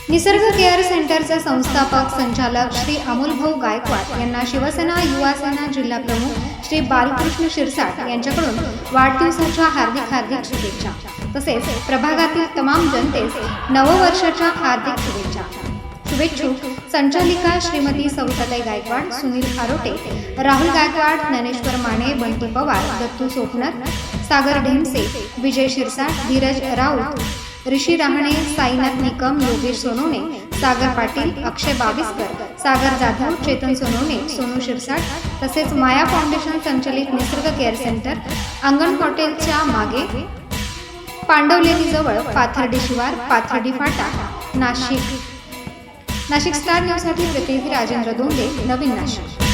निसर्ग केअर सेंटरचे संस्थापक संचालक श्री अमोलभाऊ गायकवाड यांना शिवसेना युवा सेना जिल्हा प्रमुख श्री बालकृष्ण शिरसाट यांच्याकडून वाढदिवसाच्या हार्दिक शुभेच्छा तसेच प्रभागातील तमाम जनतेस नववर्षाच्या हार्दिक शुभेच्छा। शुभेच्छुक संचालिका श्रीमती सविताताई गायकवाड, सुनील आरोटे, राहुल गायकवाड, ज्ञानेश्वर माने, बंटी पवार, दत्तू सोपनर, सागर ढेमसे, विजय शिरसाट, धीरज राऊत, ऋषी राहणे, साईनाथ निकम, योगेश सोनवणे, सागर पाटील, अक्षय बाविस्कर, सागर जाधव, चेतन सोनवणे, सोनू शिरसाट तसेच माया फाउंडेशन संचलित निसर्ग केअर सेंटर, अंगण हॉटेलच्या मागे, पांडवलेणी जवळ, पाथर्डी शिवार, पाथर्डी फाटा, नाशिक स्टार न्यूजसाठी प्रतिनिधी राजेंद्र दोंदे, नवीन नाशिक।